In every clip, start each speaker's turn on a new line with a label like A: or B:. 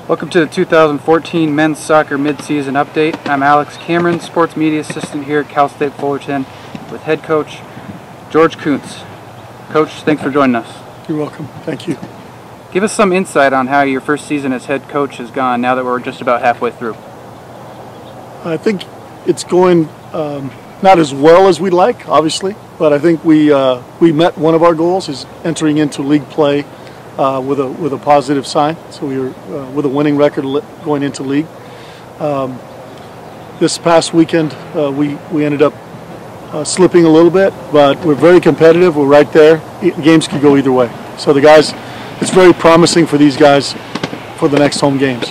A: Welcome to the 2014 Men's Soccer Midseason Update. I'm Alex Cameron, Sports Media Assistant here at Cal State Fullerton with Head Coach George Kuntz. Coach, thanks for joining us.
B: You're welcome. Thank you.
A: Give us some insight on how your first season as head coach has gone now that we're just about halfway through.
B: I think it's going not as well as we'd like, obviously, but I think we met one of our goals, is entering into league play with a positive sign. So we were with a winning record going into league. This past weekend we ended up slipping a little bit, but we're very competitive. We're right there. Games could go either way. So the guys, it's very promising for these guys for the next home games.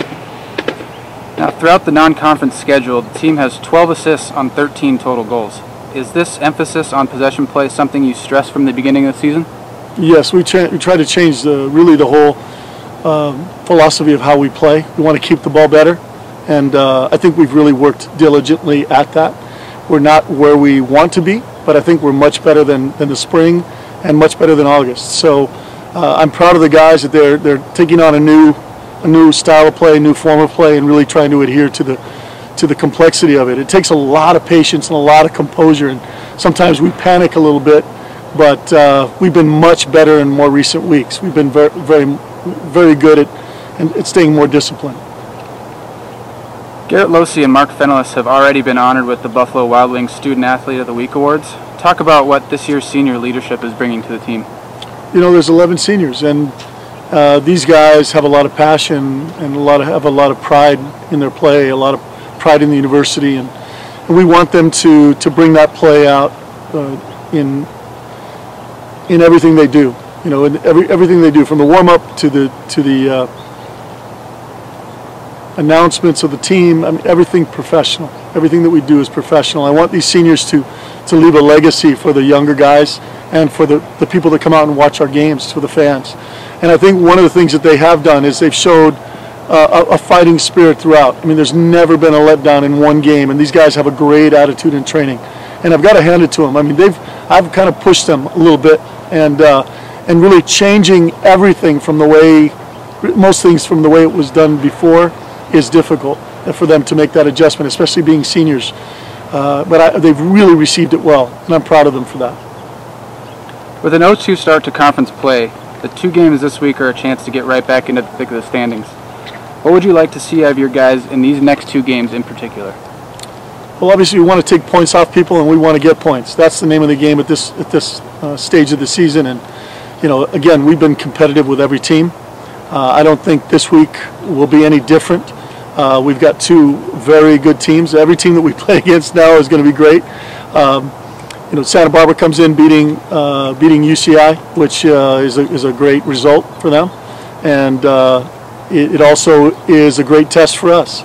A: Now, throughout the non-conference schedule, the team has 12 assists on 13 total goals. Is this emphasis on possession play something you stressed from the beginning of the season?
B: Yes, we try to change really the whole philosophy of how we play. We want to keep the ball better, and I think we've really worked diligently at that. We're not where we want to be, but I think we're much better than the spring and much better than August. So I'm proud of the guys that they're taking on a new style of play, a new form of play, and really trying to adhere to the complexity of it. It takes a lot of patience and a lot of composure, and sometimes we panic a little bit. But we've been much better in more recent weeks. We've been very good at staying more disciplined.
A: Garrett Losey and Mark Fenellis have already been honored with the Buffalo Wild Wings Student Athlete of the Week Awards. Talk about what this year's senior leadership is bringing to the team.
B: You know, there's 11 seniors, and these guys have a lot of passion and have a lot of pride in their play, a lot of pride in the university, and we want them to bring that play out in everything they do. You know, in everything they do, from the warm-up to the announcements of the team. I mean, everything professional. Everything that we do is professional. I want these seniors to leave a legacy for the younger guys and for the people that come out and watch our games, for the fans. And I think one of the things that they have done is they've showed a fighting spirit throughout. I mean, there's never been a letdown in one game, and these guys have a great attitude in training. And I've got to hand it to them. I mean, I've kind of pushed them a little bit, and really changing everything from the way, most things from the way it was done before is difficult for them to make that adjustment, especially being seniors. But they've really received it well, and I'm proud of them for that.
A: With an 0-2 start to conference play, the 2 games this week are a chance to get right back into the thick of the standings. What would you like to see out of your guys in these next 2 games in particular?
B: Well, obviously we want to take points off people, and we want to get points. That's the name of the game at this stage of the season. And you know, again, we've been competitive with every team. I don't think this week will be any different. We've got 2 very good teams. Every team that we play against now is going to be great. You know, Santa Barbara comes in beating UCI, which is a great result for them, and it also is a great test for us.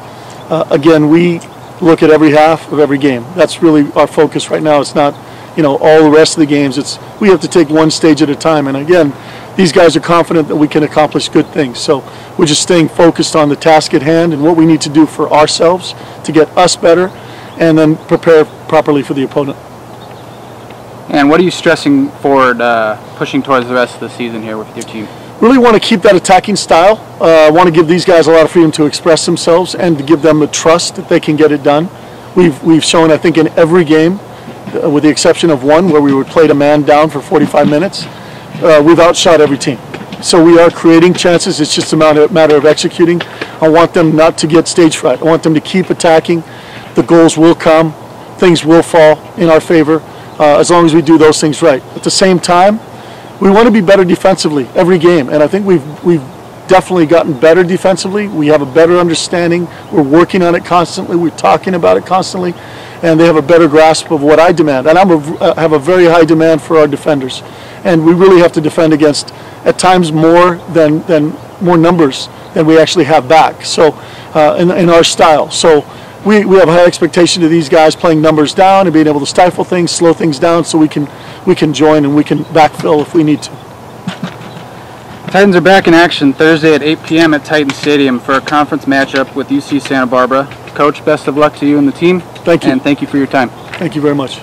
B: Again, we look at every half of every game. That's really our focus right now. It's not, you know, all the rest of the games. We have to take one stage at a time. And again, these guys are confident that we can accomplish good things. So we're just staying focused on the task at hand and what we need to do for ourselves to get us better, and then prepare properly for the opponent.
A: And what are you stressing forward, pushing towards the rest of the season here with your team?
B: Really want to keep that attacking style. I want to give these guys a lot of freedom to express themselves and to give them the trust that they can get it done. We've shown, I think, in every game, with the exception of one where we played a man down for 45 minutes, we've outshot every team. So we are creating chances. It's just a matter of executing. I want them not to get stage fright. I want them to keep attacking. The goals will come. Things will fall in our favor as long as we do those things right. At the same time, we want to be better defensively every game, and I think we've definitely gotten better defensively. We have a better understanding. We're working on it constantly. We're talking about it constantly, and they have a better grasp of what I demand. And I have a very high demand for our defenders, and we really have to defend against, at times, more numbers than we actually have back. So in our style, so we have high expectation of these guys playing numbers down and being able to stifle things, slow things down, so we can join and we can backfill if we need to.
A: Titans are back in action Thursday at 8 p.m. at Titan Stadium for a conference matchup with UC Santa Barbara. Coach, best of luck to you and the team.
B: Thank you.
A: And thank you for your time.
B: Thank you very much.